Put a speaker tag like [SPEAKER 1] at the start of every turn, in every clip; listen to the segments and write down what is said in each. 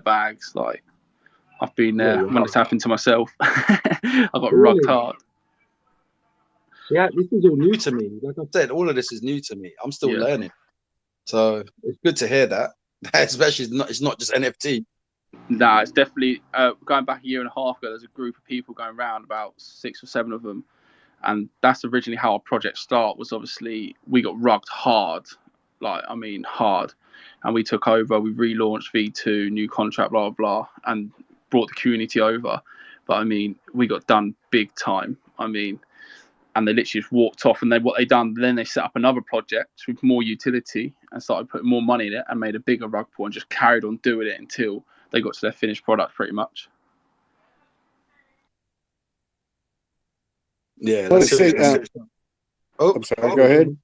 [SPEAKER 1] bags. Like I've been
[SPEAKER 2] Yeah,
[SPEAKER 1] there when it's happened to myself. I got rugged
[SPEAKER 2] really?
[SPEAKER 1] hard.
[SPEAKER 2] Yeah, this is all new to me. Like I said, all of this is new to me. I'm still
[SPEAKER 1] Yeah.
[SPEAKER 2] learning. So it's good to hear that. Especially it's not just NFT.
[SPEAKER 1] Nah, it's definitely going back a year and a half ago. There's a group of people going around, about 6 or 7 of them, and that's originally how our project start. Was obviously we got rugged hard, like I mean hard, and we took over. We relaunched V2, new contract, blah blah blah, and brought the community over. But I mean, we got done big time. I mean, and they literally just walked off. And what they done, then they set up another project with more utility and started putting more money in it and made a bigger rug pull and just carried on doing it until they got to their finished product, pretty much.
[SPEAKER 2] Yeah, that's serious.
[SPEAKER 3] I'm sorry. Go ahead.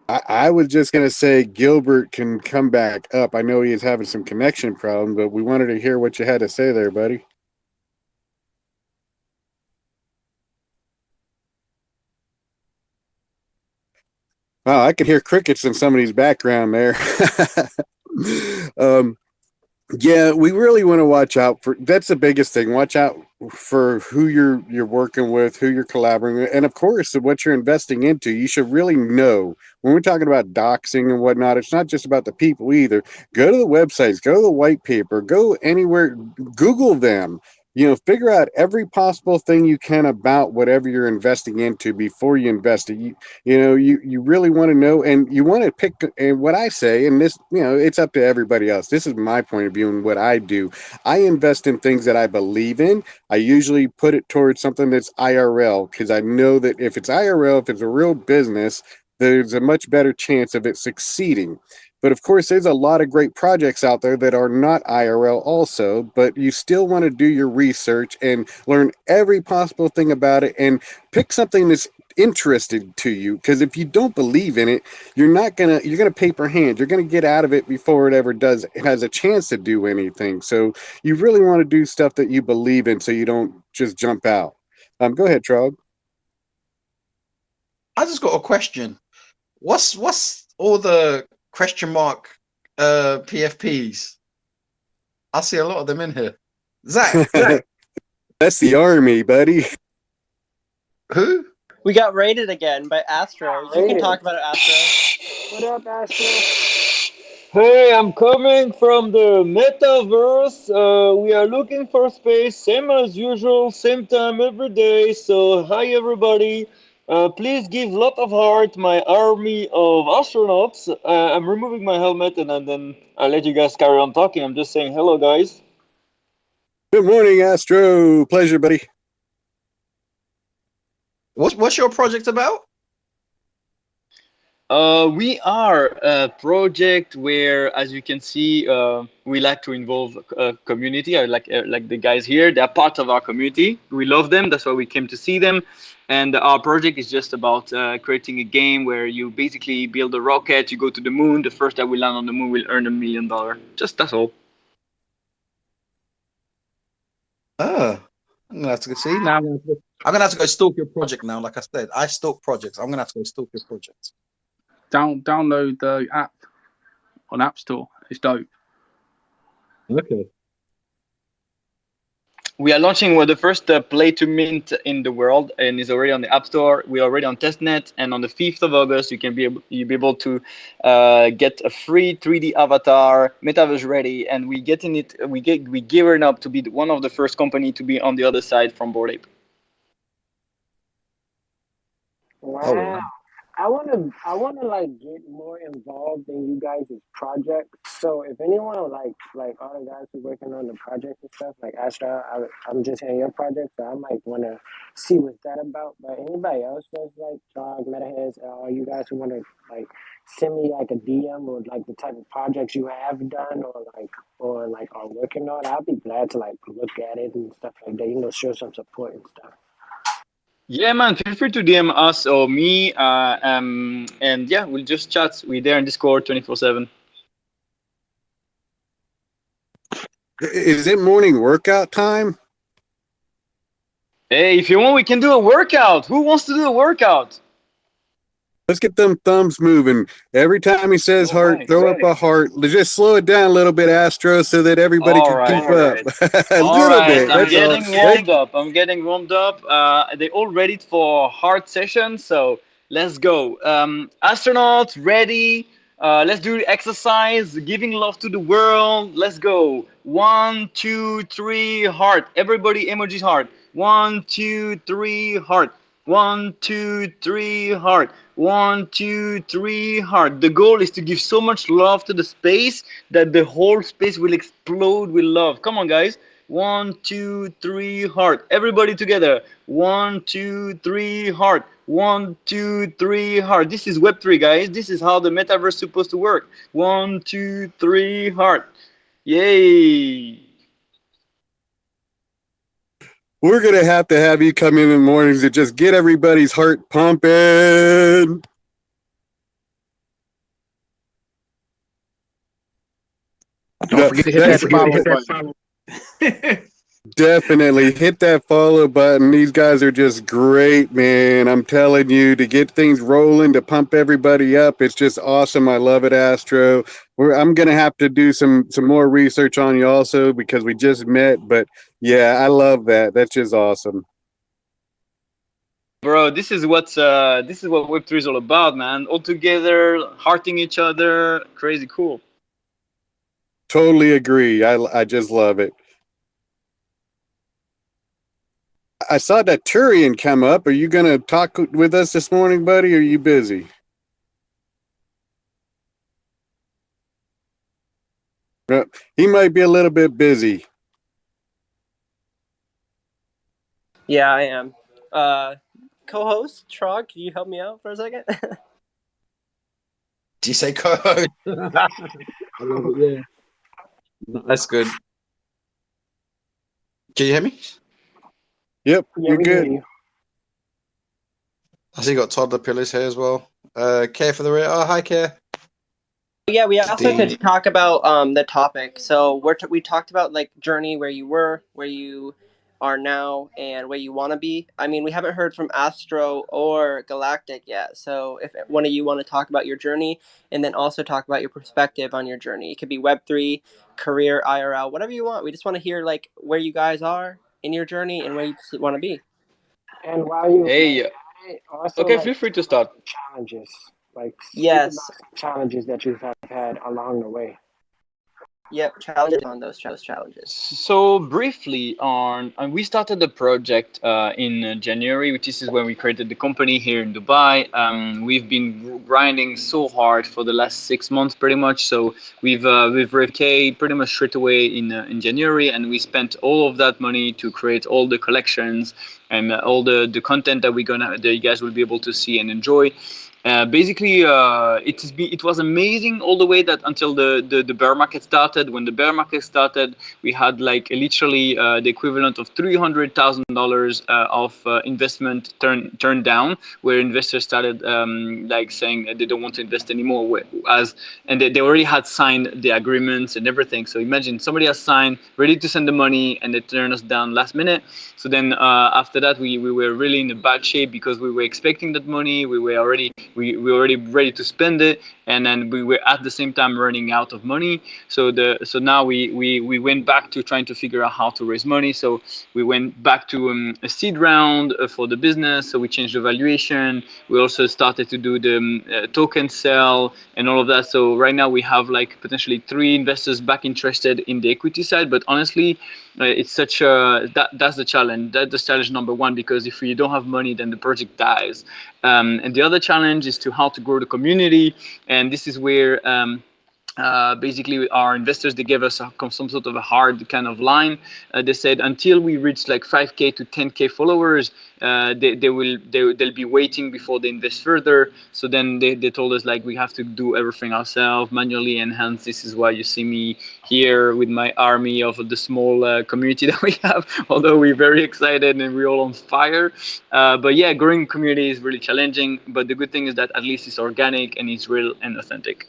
[SPEAKER 3] I was just going to say Gilbert can come back up. I know he is having some connection problems, but we wanted to hear what you had to say there, buddy. Wow, I could hear crickets in somebody's background there. Yeah, we really want to watch out for. That's the biggest thing. Watch out for who you're working with, who you're collaborating with, and of course, what you're investing into. You should really know when we're talking about doxing and whatnot. It's not just about the people either. Go to the websites, go to the white paper, go anywhere, Google them. Figure out every possible thing you can about whatever you're investing into before you invest it. You really want to know, and you want to pick. And what I say, and this, it's up to everybody else. This is my point of view and what I do. I invest in things that I believe in. I usually put it towards something that's IRL because I know that if it's IRL, if it's a real business, there's a much better chance of it succeeding. But of course, there's a lot of great projects out there that are not IRL also, but you still want to do your research and learn every possible thing about it and pick something that's interesting to you. Because if you don't believe in it, you're gonna paper hand. You're gonna get out of it before it ever has a chance to do anything. So you really want to do stuff that you believe in so you don't just jump out. Go ahead, Trog.
[SPEAKER 2] I just got a question. What's all the question mark PFPs? I see a lot of them in here. Zach.
[SPEAKER 3] That's the army, buddy.
[SPEAKER 2] Who?
[SPEAKER 4] We got raided again by Astro. You can talk about it, Astro.
[SPEAKER 5] What up, Astro? Hey, I'm coming from the metaverse. We are looking for space, same as usual, same time every day. So, hi everybody. Please give lot of heart my army of astronauts. I'm removing my helmet and then I'll let you guys carry on talking. I'm just saying hello, guys.
[SPEAKER 3] Good morning, Astro. Pleasure, buddy.
[SPEAKER 2] What's your project about?
[SPEAKER 5] We are a project where, as you can see, we like to involve community. I like the guys here. They're part of our community. We love them. That's why we came to see them. And our project is just about creating a game where you basically build a rocket. You go to the moon. The first that will land on the moon will earn $1 million. That's all.
[SPEAKER 2] I'm gonna have to see now. I'm gonna have to go stalk your project now. Like I said, I stalk projects. I'm gonna have to go stalk your project.
[SPEAKER 1] Download the app on App Store. It's dope.
[SPEAKER 2] Okay.
[SPEAKER 5] We are launching the first play to mint in the world, and is already on the App Store. We're already on testnet, and on the 5th of August, you'll be able to get a free 3D avatar, metaverse ready, and we gearing up to be one of the first company to be on the other side from Bored Ape. Wow.
[SPEAKER 2] Oh, wow.
[SPEAKER 5] I wanna like get more involved in you guys' projects. So if anyone like all the guys who are working on the project and stuff, like Astra, I'm just in your project, so I might wanna see what's that about. But anybody else that's like Trog, MetaHeads, all you guys who wanna like send me like a DM or like the type of projects you have done or are working on, I'll be glad to like look at it and stuff like that, show some support and stuff. Yeah, man, feel free to DM us or me, and yeah, we'll just chat. We're there in Discord 24/7.
[SPEAKER 3] Is it morning workout time?
[SPEAKER 5] Hey, if you want, we can do a workout. Who wants to do a workout?
[SPEAKER 3] Let's get them thumbs moving. Every time he says heart, throw up a heart. Just slow it down a little bit, Astro, so that everybody can keep up. A little bit.
[SPEAKER 6] I'm
[SPEAKER 3] That's all.
[SPEAKER 6] getting warmed up. They all ready for hard session, so let's go. Astronauts ready. Let's do the exercise. Giving love to the world. Let's go. 1, 2, 3, heart. Everybody, emojis heart. 1, 2, 3, heart. 1, 2, 3, heart. 1, 2, 3, heart. The goal is to give so much love to the space that the whole space will explode with love. Come on, guys. 1, 2, 3, heart. Everybody together. 1, 2, 3, heart. 1, 2, 3, heart. This is Web3, guys. This is how the metaverse is supposed to work. 1, 2, 3, heart. Yay!
[SPEAKER 3] We're going to have you come in the mornings to just get everybody's heart pumping.
[SPEAKER 7] Don't forget to hit that follow button.
[SPEAKER 3] Definitely hit that follow button. These guys are just great, man. I'm telling you, to get things rolling, to pump everybody up. It's just awesome. I love it, Astro. I'm gonna have to do some more research on you also, because we just met. But yeah, I love that. That's just awesome.
[SPEAKER 6] Bro, this is what Web3 is all about, man. All together, hearting each other, crazy cool.
[SPEAKER 3] Totally agree. I just love it. I saw that Turian come up. Are you gonna talk with us this morning, buddy? Or are you busy? He might be a little bit busy.
[SPEAKER 4] Yeah, I am. Co-host Trog, can you help me out for a second?
[SPEAKER 2] Do you say co-host?
[SPEAKER 7] I love it, yeah.
[SPEAKER 2] That's good. Can you hear me?
[SPEAKER 3] Yep,
[SPEAKER 5] Yeah,
[SPEAKER 3] you're
[SPEAKER 5] we hear
[SPEAKER 3] good.
[SPEAKER 5] you.
[SPEAKER 2] I see you got Toddler Pillars here as well. Care for the rear. Oh, hi, Care.
[SPEAKER 4] Yeah, we also could talk about the topic. So we talked about like journey, where you were, where you are now, and where you want to be. I mean, we haven't heard from Astro or Galactic yet. So if one of you want to talk about your journey, and then also talk about your perspective on your journey, it could be Web3, career, IRL, whatever you want. We just want to hear like where you guys are in your journey and where you want to be.
[SPEAKER 5] And while you
[SPEAKER 6] Hey,
[SPEAKER 5] like, also
[SPEAKER 6] okay,
[SPEAKER 5] like
[SPEAKER 6] feel free to
[SPEAKER 5] talk about
[SPEAKER 6] start.
[SPEAKER 5] challenges, like speak
[SPEAKER 4] Yes.
[SPEAKER 5] about some challenges that you have had along the way.
[SPEAKER 4] Yep. Challenges on those challenges.
[SPEAKER 6] So briefly we started the project in January, which is when we created the company here in Dubai. We've been grinding so hard for the last 6 months, pretty much. So we've repaid pretty much straight away in January, and we spent all of that money to create all the collections and all the content that you guys will be able to see and enjoy. Basically, it was amazing all the way that until the bear market started. When the bear market started, we had like literally the equivalent of $300,000 of investment turned down, where investors started like saying that they don't want to invest anymore. And they already had signed the agreements and everything. So imagine somebody has signed, ready to send the money, and they turn us down last minute. So then after that, we were really in a bad shape, because we were expecting that money. We were already ready to spend it, and then we were at the same time running out of money. So now we went back to trying to figure out how to raise money. So we went back to a seed round for the business. So we changed the valuation. We also started to do the token sell and all of that. So right now we have like potentially 3 investors back interested in the equity side. But honestly, it's such that's the challenge. That's the challenge number 1, because if you don't have money, then the project dies. And the other challenge is to how to grow the community, and this is where basically our investors, they gave us some sort of a hard kind of line. They said until we reach like 5k to 10k followers, they'll be waiting before they invest further. So then they told us like we have to do everything ourselves manually, and hence this is why you see me here with my army of the small community that we have. Although we're very excited and we're all on fire, but yeah, growing community is really challenging. But the good thing is that at least it's organic and it's real and authentic.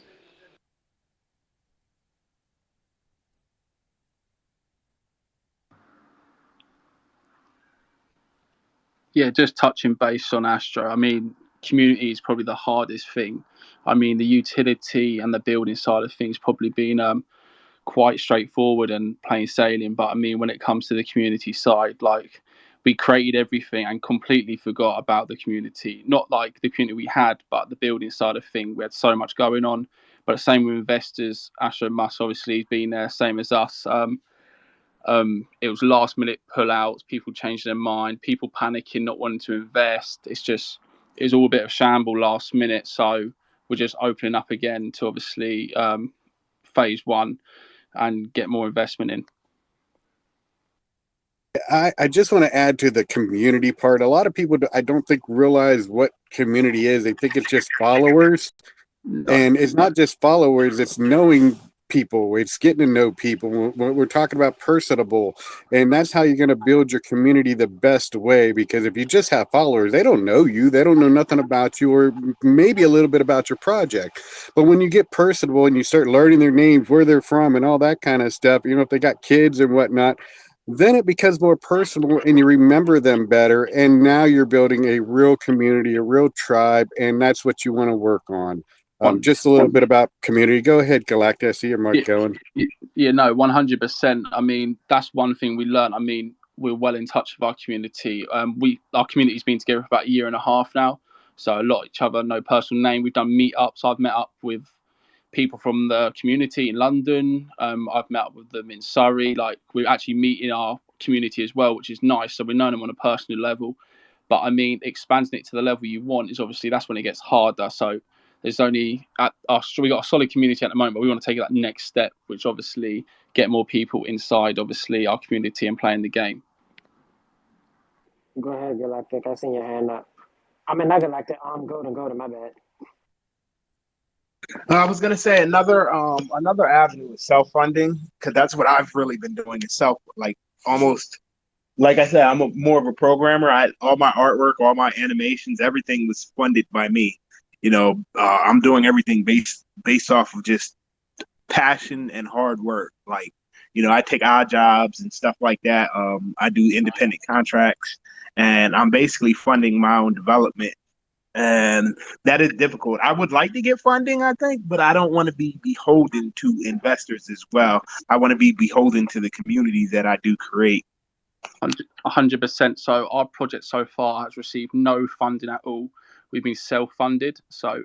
[SPEAKER 1] Yeah, just touching base on Astro. I mean, community is probably the hardest thing. I mean, the utility and the building side of things probably been quite straightforward and plain sailing. But I mean, when it comes to the community side, like we created everything and completely forgot about the community. Not like the community we had, but the building side of thing. We had so much going on. But same with investors. Astro Musk obviously been there, same as us. It was last minute pullouts, people changing their mind, people panicking, not wanting to invest. It was all a bit of shamble last minute. So we're just opening up again to obviously phase one and get more investment in.
[SPEAKER 3] I just want to add to the community part. A lot of people, I don't think, realize what community is. They think it's just followers.
[SPEAKER 1] No.
[SPEAKER 3] And it's not just followers, it's knowing people. It's getting to know people. We're talking about personable. And that's how you're going to build your community the best way. Because if you just have followers, they don't know you. They don't know nothing about you, or maybe a little bit about your project. But when you get personable and you start learning their names, where they're from, and all that kind of stuff, you know, if they got kids and whatnot, then it becomes more personal and you remember them better. And now you're building a real community, a real tribe. And that's what you want to work on. Just a little bit about community. Go ahead, Galactic. I see your mic going.
[SPEAKER 1] Yeah, no, 100%. I mean, that's one thing we learned. I mean, we're well in touch with our community. Our community's been together for about a year and a half now. So a lot of each other, no personal name. We've done meetups. I've met up with people from the community in London. I've met up with them in Surrey. Like, we actually meet in our community as well, which is nice. So we know them on a personal level. But I mean, expanding it to the level you want is obviously, that's when it gets harder. So there's only we got a solid community at the moment, but we want to take that next step, which obviously get more people inside, obviously, our community and playing the game.
[SPEAKER 5] Go ahead, Galactic. I seen your hand up. I mean, not Galactic. Golden, my bad.
[SPEAKER 7] I was gonna say another avenue is self-funding, because that's what I've really been doing is almost like I said, I'm more of a programmer. All my artwork, all my animations, everything was funded by me. You know, I'm doing everything based off of just passion and hard work. Like, you know, I take odd jobs and stuff like that. I do independent contracts, and I'm basically funding my own development. And that is difficult. I would like to get funding, I think, but I don't want to be beholden to investors as well. I want to be beholden to the community that I do create.
[SPEAKER 1] 100%. So our project so far has received no funding at all. We've been self-funded. So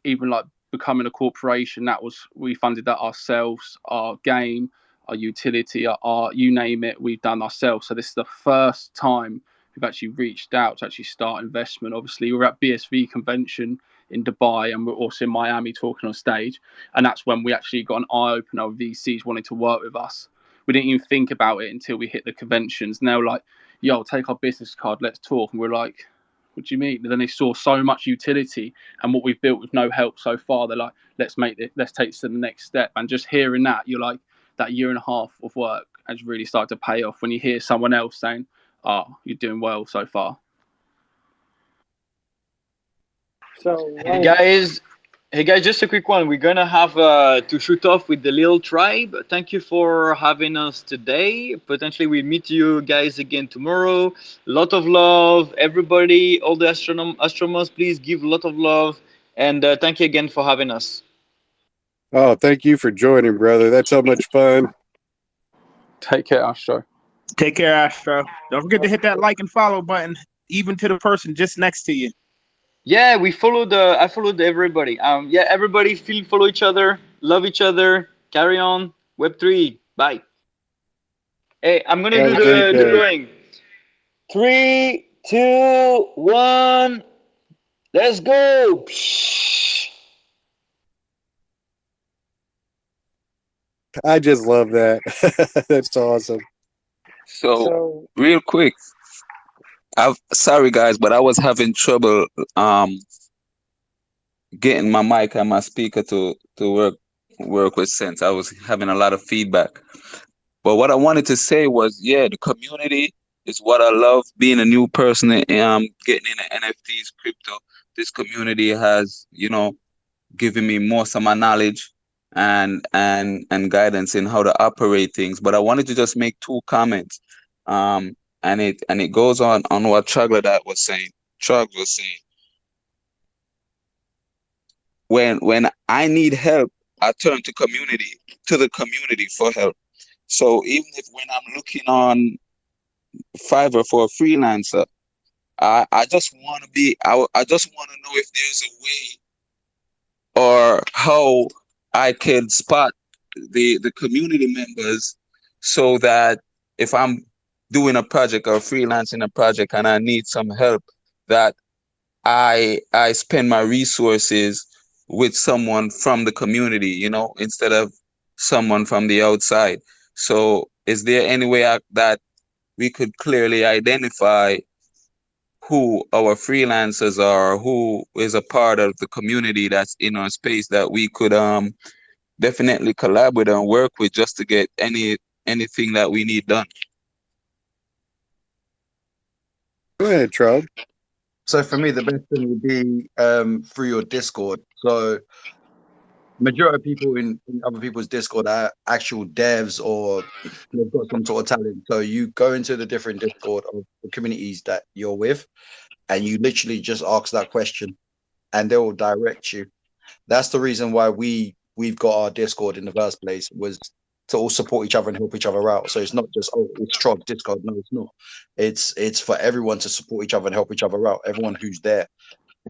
[SPEAKER 1] even like becoming a corporation, we funded that ourselves. Our game, our utility, our you name it, we've done ourselves. So this is the first time we've actually reached out to actually start investment. Obviously, we're at BSV convention in Dubai, and we're also in Miami talking on stage. And that's when we actually got an eye opener of VCs wanting to work with us. We didn't even think about it until we hit the conventions. Now, like, yo, take our business card, let's talk. And we're like, what do you mean? And then they saw so much utility and what we've built with no help so far. They're like, let's take it to the next step. And just hearing that, you're like, that year and a half of work has really started to pay off when you hear someone else saying, oh, you're doing well so far.
[SPEAKER 5] So,
[SPEAKER 6] Hey guys, just a quick one. We're gonna have to shoot off with the little tribe. Thank you for having us today. Potentially we'll meet you guys again tomorrow. Lot of love, everybody. All the astronomers, please give a lot of love. And thank you again for having us.
[SPEAKER 3] Oh, thank you for joining, brother. That's so much fun.
[SPEAKER 1] Take care, Astro.
[SPEAKER 7] Take care, Astro. Don't forget to hit that like and follow button, even to the person just next to you.
[SPEAKER 6] Yeah, I followed everybody. Yeah, everybody follow each other, love each other, carry on. Web3. Bye. Hey, I'm gonna do the drawing. 3, 2, 1. Let's go.
[SPEAKER 3] I just love that. That's awesome.
[SPEAKER 8] So real quick, sorry guys, but I was having trouble getting my mic and my speaker to work with sense. I was having a lot of feedback. But what I wanted to say was, yeah, the community is what I love. Being a new person, getting into NFTs, crypto. This community has, you know, given me most of my knowledge and guidance in how to operate things. But I wanted to just make 2 comments. And it goes on what Troglodyte was saying. Trog was saying. when I need help, I turn to the community for help. So even if when I'm looking on Fiverr for a freelancer, I just want to I just want to know if there's a way or how I can spot the community members, so that if I'm doing a project or freelancing a project and I need some help, that I spend my resources with someone from the community, instead of someone from the outside. So is there any way that we could clearly identify who our freelancers are, who is a part of the community that's in our space, that we could definitely collaborate and work with, just to get anything that we need done?
[SPEAKER 3] Go ahead, Trout.
[SPEAKER 2] So for me, the best thing would be through your Discord. So majority of people in other people's Discord are actual devs, or they've got some sort of talent. So you go into the different Discord of the communities that you're with, and you literally just ask that question, and they will direct you. That's the reason why we've got our Discord in the first place, was to all support each other and help each other out. So it's not just, oh, it's Trog Discord. No, it's not. It's for everyone to support each other and help each other out. Everyone who's there.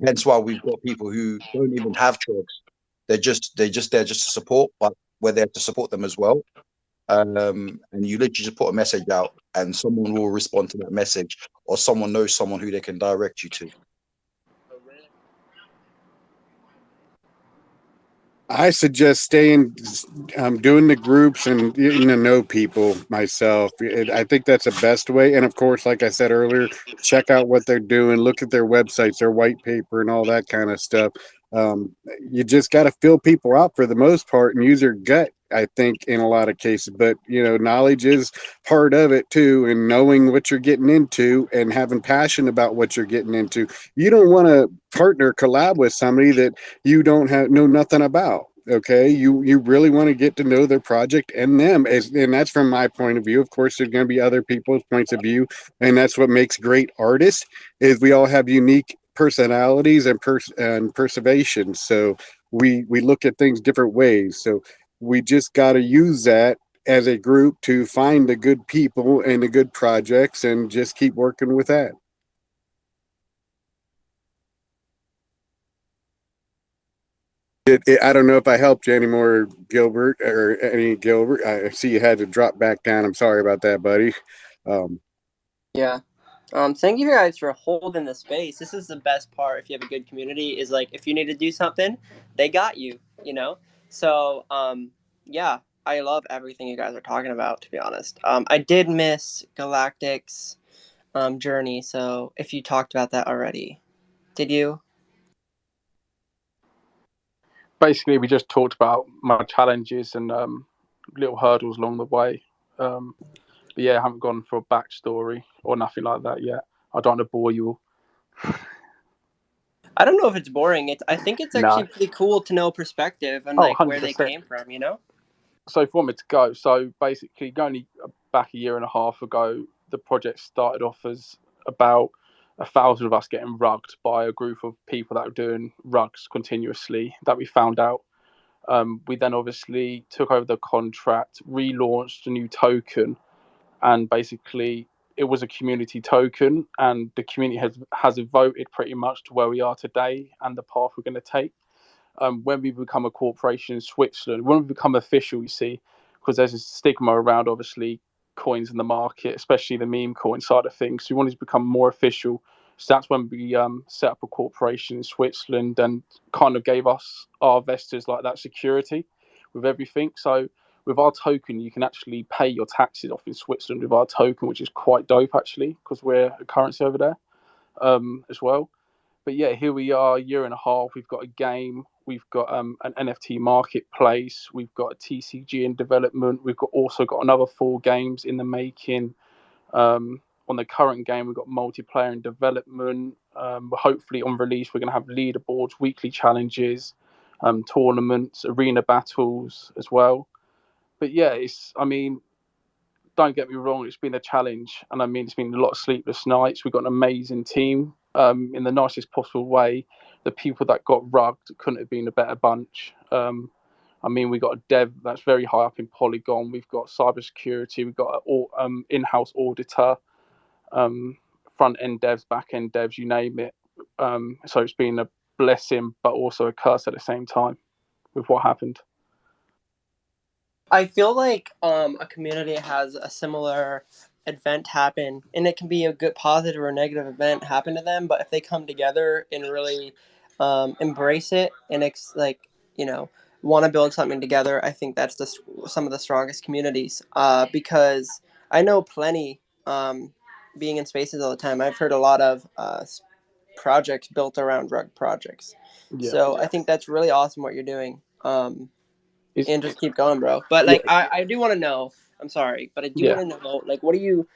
[SPEAKER 2] Hence why we've got people who don't even have Trogs. They're just there just to support, but we're there to support them as well. And you literally just put a message out, and someone will respond to that message, or someone knows someone who they can direct you to.
[SPEAKER 3] I suggest staying, doing the groups and getting to know people myself. I think that's the best way. And of course, like I said earlier, check out what they're doing, look at their websites, their white paper, and all that kind of stuff. You just got to fill people out for the most part and use your gut, I think, in a lot of cases. But, knowledge is part of it too, and knowing what you're getting into and having passion about what you're getting into. You don't want to collab with somebody that you don't know nothing about. Okay, you really want to get to know their project and them, and that's from my point of view. Of course, there's going to be other people's points of view, and that's what makes great artists, is we all have unique personalities and perseveration. So we look at things different ways. So we just got to use that as a group to find the good people and the good projects, and just keep working with that. I don't know if I helped you anymore, Gilbert, or any Gilbert. I see you had to drop back down. I'm sorry about that, buddy.
[SPEAKER 4] Yeah. Thank you guys for holding the space. This is the best part. If you have a good community, is like, if you need to do something, they got you. So yeah, I love everything you guys are talking about. To be honest, I did miss Galactic's journey. So if you talked about that already, did you?
[SPEAKER 1] Basically, we just talked about my challenges and little hurdles along the way. But yeah, I haven't gone for a backstory or nothing like that yet. I don't want to bore you all.
[SPEAKER 4] I don't know if it's boring. I think it's actually
[SPEAKER 1] No.
[SPEAKER 4] pretty cool to know perspective and
[SPEAKER 1] Oh,
[SPEAKER 4] where they
[SPEAKER 1] 100%.
[SPEAKER 4] came from.
[SPEAKER 1] So if you want me to go, so basically only back a year and a half ago, the project started off as about 1,000 of us getting rugged by a group of people that were doing rugs continuously that we found out. We then obviously took over the contract, relaunched a new token, and basically it was a community token, and the community has voted pretty much to where we are today and the path we're going to take. When we become a corporation in Switzerland, when we become official, you see, because there's a stigma around obviously coins in the market, especially the meme coin side of things. So we wanted to become more official. So that's when we set up a corporation in Switzerland and kind of gave us, our investors, like that security with everything. So with our token, you can actually pay your taxes off in Switzerland with our token, which is quite dope actually, because we're a currency over there as well. But yeah, here we are, a year and a half. We've got a game. We've got an NFT marketplace. We've got a TCG in development. We've also got another 4 games in the making. On the current game, we've got multiplayer in development. Hopefully on release, we're going to have leaderboards, weekly challenges, tournaments, arena battles as well. But yeah, don't get me wrong, it's been a challenge, and it's been a lot of sleepless nights. We've got an amazing team in the nicest possible way. the people that got rugged couldn't have been a better bunch. I mean, we got a dev that's very high up in Polygon. We've got cybersecurity. We've got an in-house auditor, front-end devs, back-end devs, you name it. So it's been a blessing, but also a curse at the same time with what happened.
[SPEAKER 4] I feel like a community has a similar event happen, and it can be a good positive or negative event happen to them. But if they come together and really embrace it and want to build something together, I think that's some of the strongest communities. Because I know plenty, being in spaces all the time. I've heard a lot of projects built around drug projects.
[SPEAKER 1] Yeah.
[SPEAKER 4] So I think that's really awesome what you're doing. And just keep going, bro. But
[SPEAKER 1] Yeah.
[SPEAKER 4] I do want to know. I'm sorry, but I do want to know, like, are you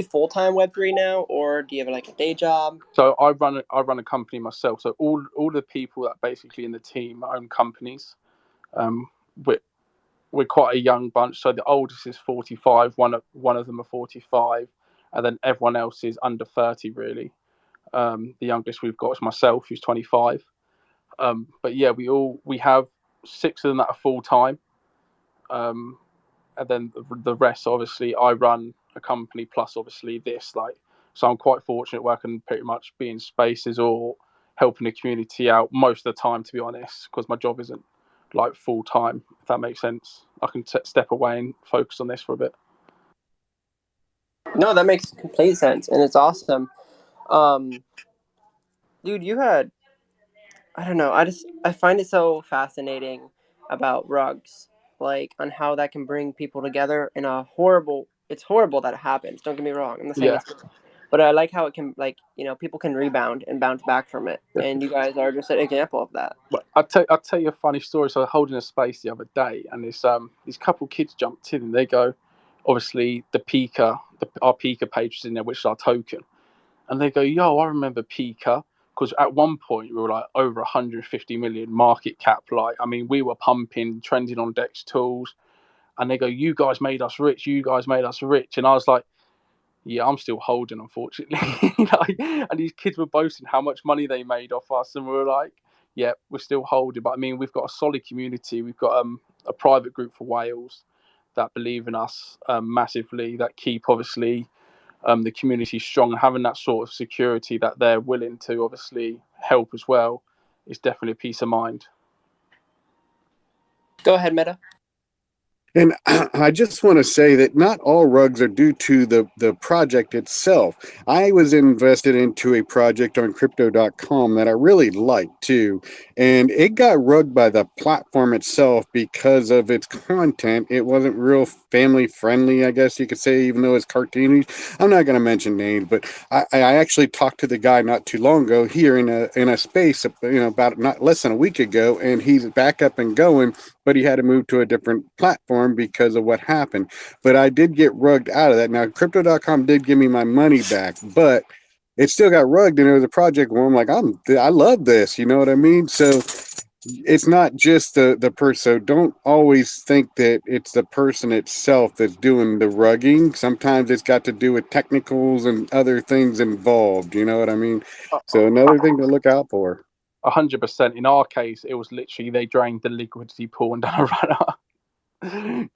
[SPEAKER 4] full-time Web3 now, or do you have like a day job?
[SPEAKER 1] So I run a company myself. So all the people that basically in the team own companies. We're quite a young bunch. So the oldest is 45. One of them are 45, and then everyone else is under 30 really. The youngest we've got is myself, who's 25. But yeah, we have 6 of them that are full time. And then the rest, obviously, I run a company plus obviously this. So I'm quite fortunate where I can pretty much be in spaces or helping the community out most of the time, to be honest, because my job isn't like full time. If that makes sense, I can step away and focus on this for a bit.
[SPEAKER 4] No, that makes complete sense, and it's awesome. Dude, I don't know. I find it so fascinating about rugs, like on how that can bring people together in a horrible. It's horrible that it happens. Don't get me wrong. I'm not saying it's good, but I like how it can, like, people can rebound and bounce back from it. And you guys are just an example of that.
[SPEAKER 1] But I'll tell you a funny story. So I was holding a space the other day, and these couple kids jumped in, and they go, obviously our Pika page is in there, which is our token. And they go, yo, I remember Pika, because at one point we were like over 150 million market cap. Like, I mean, we were pumping, trending on Dex tools. And they go, you guys made us rich. You guys made us rich. And I was like, yeah, I'm still holding, unfortunately. And these kids were boasting how much money they made off us. And we were like, yeah, we're still holding. But I mean, we've got a solid community. We've got a private group for Wales that believe in us massively, that keep, obviously, the community strong, and having that sort of security that they're willing to obviously help as well is definitely a peace of mind.
[SPEAKER 4] Go ahead, Meta.
[SPEAKER 3] And I just want to say that not all rugs are due to the project itself. I was invested into a project on crypto.com that I really liked too. And it got rugged by the platform itself because of its content. It wasn't real family friendly, I guess you could say, even though it's cartoony. I'm not going to mention names, but I actually talked to the guy not too long ago here in a space, about not less than a week ago, and he's back up and going, but he had to move to a different platform because of what happened. But I did get rugged out of that. Now, crypto.com did give me my money back, but it still got rugged, and it was a project where I'm like, I love this, you know what I mean? So it's not just the person. So don't always think that it's the person itself that's doing the rugging. Sometimes it's got to do with technicals and other things involved, you know what I mean? So another thing to look out for.
[SPEAKER 1] 100%. In our case, it was literally they drained the liquidity pool and done a runner.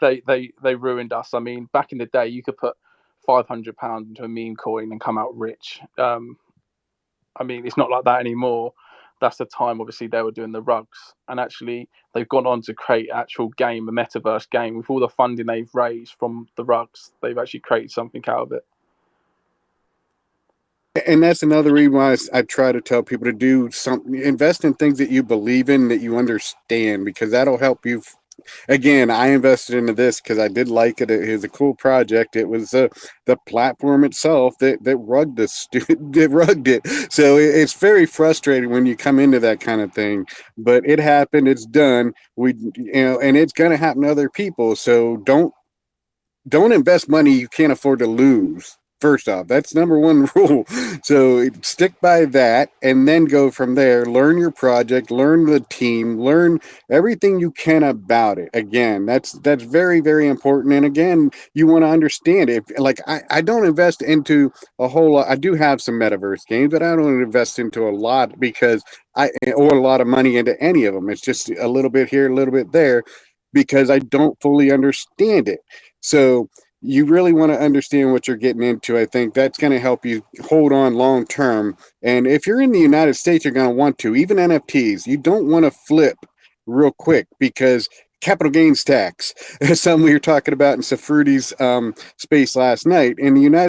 [SPEAKER 1] They ruined us. I mean, back in the day, you could put £500 into a meme coin and come out rich. I mean, it's not like that anymore. That's the time, obviously, they were doing the rugs. And actually, they've gone on to create an actual game, a metaverse game. With all the funding they've raised from the rugs, they've actually created something out of it.
[SPEAKER 3] And that's another reason why I try to tell people to do something, invest in things that you believe in, that you understand, because that'll help you. Again, I invested into this because I did like it. It was a cool project. It was the platform itself that rugged us, that rugged it. So it's very frustrating when you come into that kind of thing. But it happened. It's done. And it's going to happen to other people. So don't invest money you can't afford to lose. First off, that's number one rule. So stick by that and then go from there. Learn your project, learn the team, learn everything you can about it. Again, that's very, very important. And again, you want to understand it. Like I don't invest into a whole lot. I do have some metaverse games, but I don't invest into a lot because or a lot of money into any of them. It's just a little bit here, a little bit there, because I don't fully understand it. So you really want to understand what you're getting into. I think that's going to help you hold on long term. And if you're in the United States, you're going to want to, even NFTs, you don't want to flip real quick because capital gains tax, something we were talking about in Safrudi's space last night. In the United